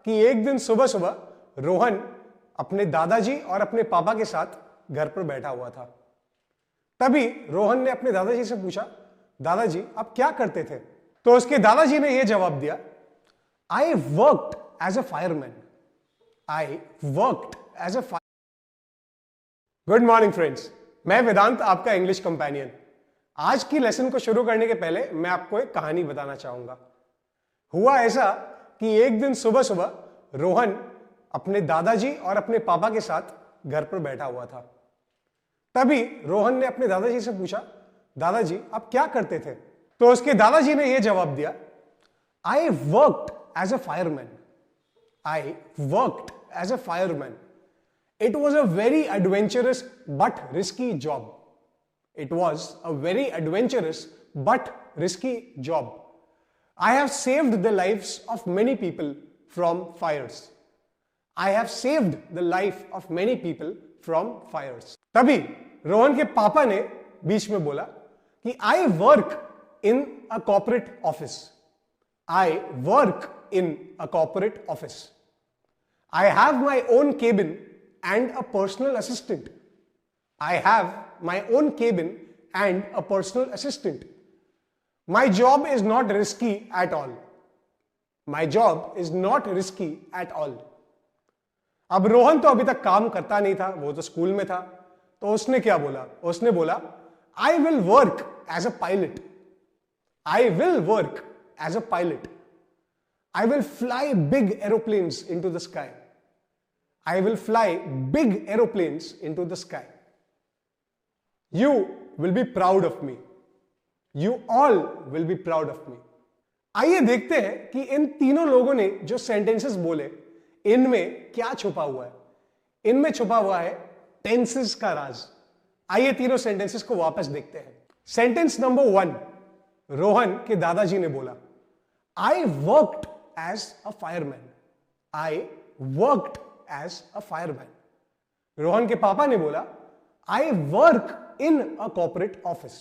कि एक दिन सुबह सुबह रोहन अपने दादाजी और अपने पापा के साथ घर पर बैठा हुआ था। तभी रोहन ने अपने दादाजी से पूछा, दादाजी आप क्या करते थे? तो उसके दादाजी ने यह जवाब दिया, I worked as a fireman. I worked as a fire. Good morning friends, मैं वेदांत, आपका इंग्लिश कंपेनियन। आज की लेसन को शुरू करने के पहले मैं आपको एक कहानी बताना चाहूंगा। हुआ ऐसा कि एक दिन सुबह सुबह रोहन अपने दादाजी और अपने पापा के साथ घर पर बैठा हुआ था। तभी रोहन ने अपने दादाजी से पूछा, दादाजी आप क्या करते थे? तो उसके दादाजी ने यह जवाब दिया, I worked as a fireman. I worked as a fireman. It was a very adventurous but risky job. It was a very adventurous but risky job. I have saved the lives of many people from fires. I have saved the life of many people from fires. तभी रोहन के पापा ने बीच में बोला कि I work in a corporate office. I work in a corporate office. I have my own cabin and a personal assistant. I have my own cabin and a personal assistant. My job is not risky at all. My job is not risky at all. अब रोहन तो अभी तक काम करता नहीं था, वो तो स्कूल में था। तो उसने क्या बोला? उसने बोला, I will work as a pilot. I will work as a pilot. I will fly big aeroplanes into the sky. I will fly big aeroplanes into the sky. You will be proud of me. You all will be proud of me. आइए देखते हैं कि इन तीनों लोगों ने जो sentences बोले, इनमें क्या छुपा हुआ है। इनमें छुपा हुआ है टेंसेस का राज। आइए तीनों सेंटेंसेस को वापस देखते हैं। सेंटेंस नंबर 1, रोहन के दादाजी ने बोला, I worked as a fireman. I worked as a fireman. Rohan के पापा ने बोला, I work in a corporate office.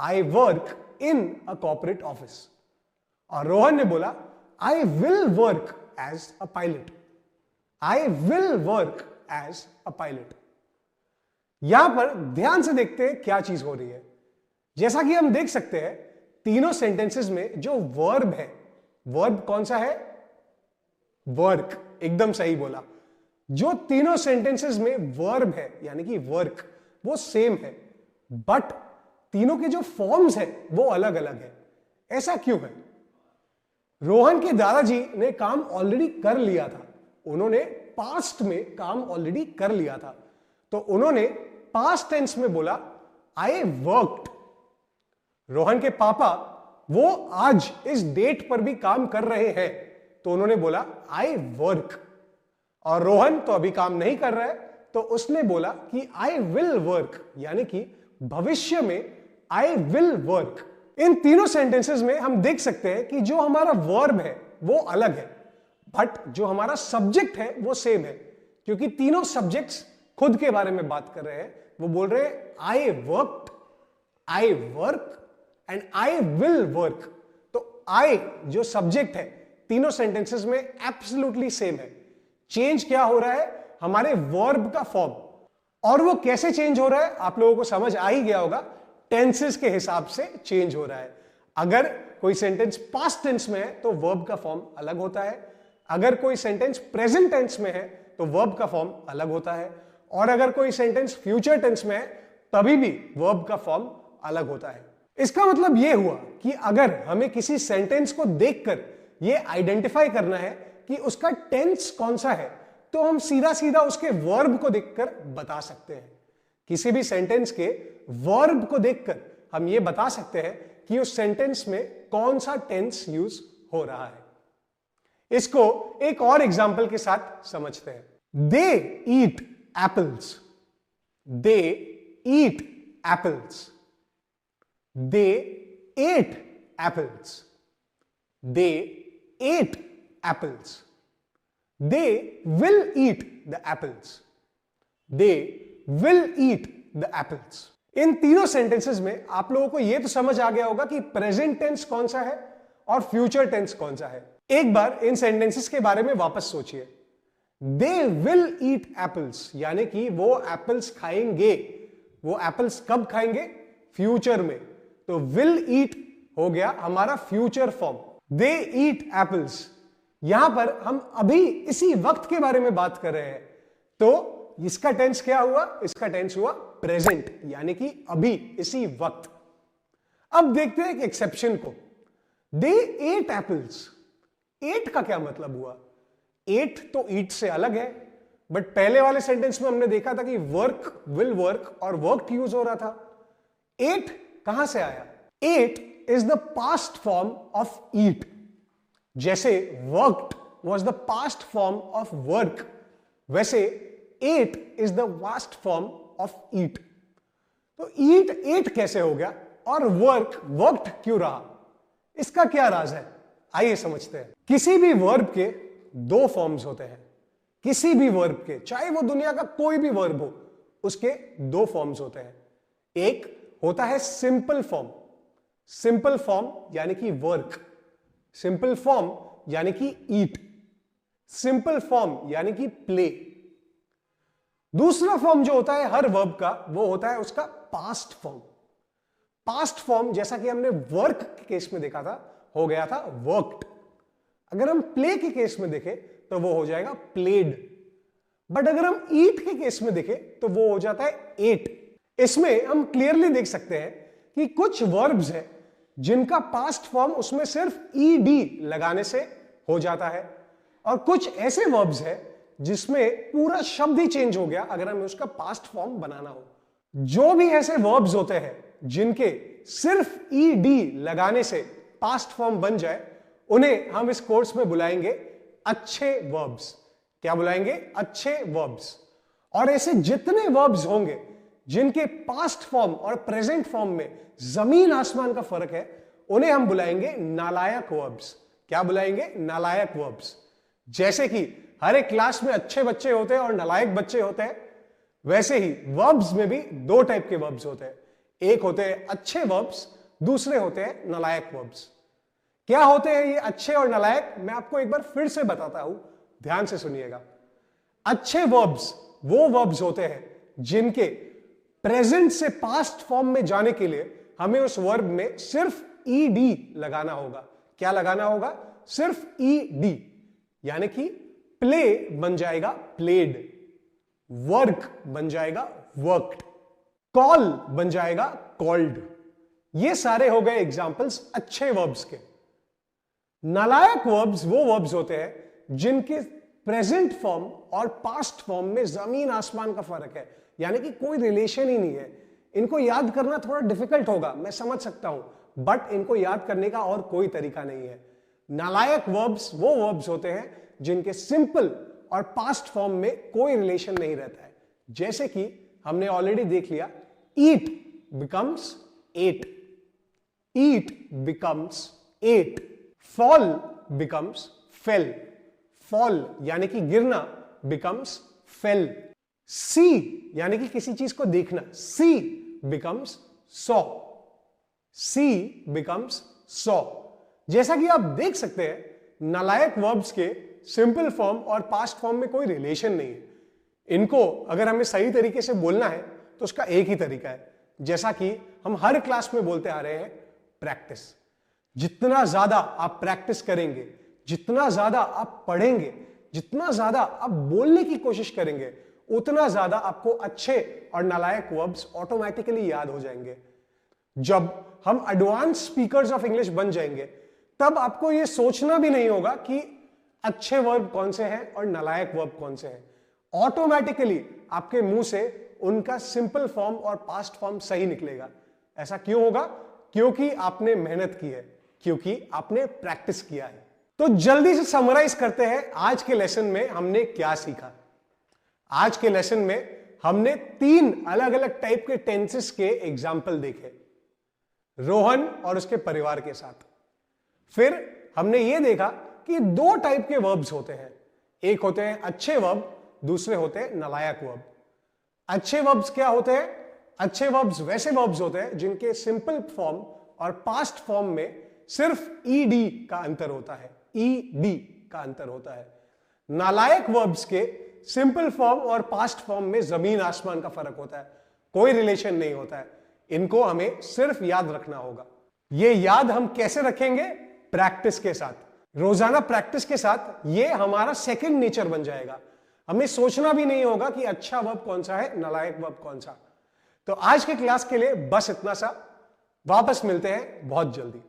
I work in a corporate office. और रोहन ने बोला, I will work as a pilot. I will work as a pilot. यहां पर ध्यान से देखते हैं क्या चीज हो रही है। जैसा कि हम देख सकते हैं, तीनों सेंटेंसेस में जो वर्ब है, वर्ब कौन सा है? वर्क। एकदम सही बोला। जो तीनों सेंटेंसेस में वर्ब है यानी कि वर्क, वो सेम है, बट तीनों के जो फॉर्म्स है वो अलग अलग है। ऐसा क्यों है? रोहन के दादाजी ने काम ऑलरेडी कर लिया था। उन्होंने पास्ट में काम ऑलरेडी कर लिया था, तो उन्होंने पास्ट टेंस में बोला, आई वर्कड। रोहन के पापा वो आज इस डेट पर भी काम कर रहे हैं, तो उन्होंने बोला, आई वर्क। और रोहन तो अभी काम नहीं कर रहा है, तो उसने बोला कि आई विल वर्क, यानी कि भविष्य में आई विल वर्क। इन तीनों सेंटेंसेस में हम देख सकते हैं कि जो हमारा वर्ब है वो अलग है, बट जो हमारा सब्जेक्ट है वो सेम है, क्योंकि तीनों सब्जेक्ट्स खुद के बारे में बात कर रहे हैं। वो बोल रहे हैं, I worked, I work and I will work. तो आई जो सब्जेक्ट है तीनों सेंटेंसेस में एब्सोल्युटली सेम है। चेंज क्या हो रहा है? हमारे वर्ब का फॉर्म। और वो कैसे चेंज हो रहा है आप लोगों को समझ आ ही गया होगा। टेंसेस के हिसाब से चेंज हो रहा है। अगर कोई सेंटेंस पास्ट टेंस में है तो वर्ब का फॉर्म अलग होता है। अगर कोई सेंटेंस प्रेजेंट टेंस में है तो वर्ब का फॉर्म अलग होता है। और अगर कोई सेंटेंस फ्यूचर टेंस में है तभी भी वर्ब का फॉर्म अलग होता है। इसका मतलब यह हुआ कि अगर हमें किसी सेंटेंस को देखकर यह आइडेंटिफाई करना है कि उसका टेंस कौन सा है, तो हम सीधा सीधा उसके वर्ब को देखकर बता सकते हैं। किसी भी सेंटेंस के वर्ब को देखकर हम ये बता सकते हैं कि उस सेंटेंस में कौन सा टेंस यूज हो रहा है। इसको एक और एग्जांपल के साथ समझते हैं। They eat apples. They eat apples. They ate apples. They ate apples. They will eat the apples. They will eat the apples. इन तीनों सेंटेंसेस में आप लोगों को यह तो समझ आ गया होगा कि प्रेजेंट टेंस कौन सा है और फ्यूचर टेंस कौन सा है। एक बार इन सेंटेंसेस के बारे में वापस सोचिए। दे विल ईट एप्पल्स, यानी कि वो एप्पल्स खाएंगे। वो एप्पल्स कब खाएंगे? फ्यूचर में। तो विल ईट हो गया हमारा फ्यूचर फॉर्म। दे ईट एप्पल्स, यहां पर हम अभी इसी वक्त के बारे में बात कर रहे हैं, तो इसका टेंस क्या हुआ? इसका टेंस हुआ प्रेजेंट, यानी कि अभी, इसी वक्त। अब देखते हैं एक एक्सेप्शन को। दे एट एप्पल्स, एट का क्या मतलब हुआ? एट तो ईट से अलग है, बट पहले वाले सेंटेंस में हमने देखा था कि वर्क, विल वर्क और वर्क यूज हो रहा था। एट कहां से आया? Ate is the past form of eat. जैसे worked was the past form of work, वैसे ate is the past form of eat. तो ईट एट कैसे हो गया और वर्क वर्कड क्यों रहा? इसका क्या राज है? आइए समझते हैं। किसी भी वर्ब के दो फॉर्म्स होते हैं। किसी भी वर्ब के, चाहे वो दुनिया का कोई भी वर्ब हो, उसके दो फॉर्म्स होते हैं। एक होता है सिंपल फॉर्म। सिंपल फॉर्म यानी कि वर्क, सिंपल फॉर्म यानी कि ईट, सिंपल फॉर्म यानी कि प्ले। दूसरा फॉर्म जो होता है हर वर्ब का, वो होता है उसका पास्ट फॉर्म। पास्ट फॉर्म, जैसा कि हमने वर्क के केस में देखा था, हो गया था वर्कड। अगर हम प्ले के केस में देखें तो वो हो जाएगा प्लेड। बट अगर हम ईट के केस में देखें तो वो हो जाता है एट। इसमें हम क्लियरली देख सकते हैं कि कुछ वर्ब्स हैं जिनका पास्ट फॉर्म उसमें सिर्फ ईडी लगाने से हो जाता है, और कुछ ऐसे वर्ब्स हैं जिसमें पूरा शब्द ही चेंज हो गया अगर हमें उसका पास्ट फॉर्म बनाना हो। जो भी ऐसे वर्ब्स होते हैं जिनके सिर्फ ईडी लगाने से पास्ट फॉर्म बन जाए, उन्हें हम इस कोर्स में बुलाएंगे अच्छे वर्ब्स। क्या बुलाएंगे? अच्छे वर्ब्स। और ऐसे जितने वर्ब्स होंगे जिनके पास्ट फॉर्म और प्रेजेंट फॉर्म में जमीन आसमान का फर्क है, उन्हें हम बुलाएंगे नालायक वर्ब्स। क्या बुलाएंगे? नालायक वर्ब्स। जैसे कि हर एक क्लास में अच्छे बच्चे होते हैं और नालायक बच्चे होते हैं, वैसे ही वर्ब्स में भी दो टाइप के वर्ब्स होते हैं। एक होते हैं अच्छे वर्ब्स, दूसरे होते हैं नालायक वर्ब्स। क्या होते हैं ये अच्छे और नालायक? मैं आपको एक बार फिर से बताता हूं, ध्यान से सुनिएगा। अच्छे वर्ब्स वो वर्ब्स होते हैं जिनके प्रेजेंट से पास्ट फॉर्म में जाने के लिए हमें उस वर्ब में सिर्फ ईडी लगाना होगा। क्या लगाना होगा? सिर्फ ईडी, यानी कि प्ले बन जाएगा प्लेड, वर्क बन जाएगा वर्कड, कॉल बन जाएगा कॉल्ड। ये सारे हो गए एग्जांपल्स अच्छे वर्ब्स के। नालायक वर्ब्स वो वर्ब्स होते हैं जिनके प्रेजेंट फॉर्म और पास्ट फॉर्म में जमीन आसमान का फर्क है, यानी कि कोई रिलेशन ही नहीं है। इनको याद करना थोड़ा डिफिकल्ट होगा, मैं समझ सकता हूं, बट इनको याद करने का और कोई तरीका नहीं है। नालायक वर्ब्स वो वर्ब्स होते हैं जिनके सिंपल और पास्ट फॉर्म में कोई रिलेशन नहीं रहता है। जैसे कि हमने ऑलरेडी देख लिया, eat becomes ate, eat becomes ate, fall becomes fell, fall यानी कि गिरना बिकम्स फेल, सी यानी कि किसी चीज को देखना, सी बिकम्स सॉ, सी बिकम्स सॉ। जैसा कि आप देख सकते हैं, नालायक वर्ब्स के सिंपल फॉर्म और पास्ट फॉर्म में कोई रिलेशन नहीं है। इनको अगर हमें सही तरीके से बोलना है तो उसका एक ही तरीका है, जैसा कि हम हर क्लास में बोलते आ रहे हैं, प्रैक्टिस। जितना ज्यादा आप प्रैक्टिस करेंगे, जितना ज्यादा आप पढ़ेंगे, जितना ज्यादा आप बोलने की कोशिश करेंगे, उतना ज्यादा आपको अच्छे और नालायक वर्ब्स ऑटोमेटिकली याद हो जाएंगे। जब हम एडवांस स्पीकर्स ऑफ इंग्लिश बन जाएंगे, तब आपको यह सोचना भी नहीं होगा कि अच्छे वर्ब कौन से हैं और नालायक वर्ब कौन से हैं। ऑटोमेटिकली आपके मुंह से उनका सिंपल फॉर्म और पास्ट फॉर्म सही निकलेगा। ऐसा क्यों होगा? क्योंकि आपने मेहनत की है, क्योंकि आपने प्रैक्टिस किया है। तो जल्दी से समराइज करते हैं, आज के लेसन में हमने क्या सीखा। आज के लेसन में हमने 3 अलग अलग टाइप के टेंसेस के एग्जाम्पल देखे, रोहन और उसके परिवार के साथ। फिर हमने यह देखा कि 2 टाइप के वर्ब्स होते हैं, एक होते हैं अच्छे वर्ब, दूसरे होते हैं नालायक वर्ब। अच्छे वर्ब्स क्या होते हैं? अच्छे वर्ब्स वैसे वर्ब्स होते हैं जिनके सिंपल फॉर्म और पास्ट फॉर्म में सिर्फ ईडी का अंतर होता है। ईडी का अंतर होता है। नालायक वर्ब्स के सिंपल फॉर्म और पास्ट फॉर्म में जमीन आसमान का फर्क होता है, कोई रिलेशन नहीं होता है। इनको हमें सिर्फ याद रखना होगा। ये याद हम कैसे रखेंगे? प्रैक्टिस के साथ, रोजाना प्रैक्टिस के साथ ये हमारा सेकंड नेचर बन जाएगा। हमें सोचना भी नहीं होगा कि अच्छा वर्ब कौन सा है, नालायक वर्ब कौन सा। तो आज के क्लास के लिए बस इतना सा। वापस मिलते हैं बहुत जल्दी।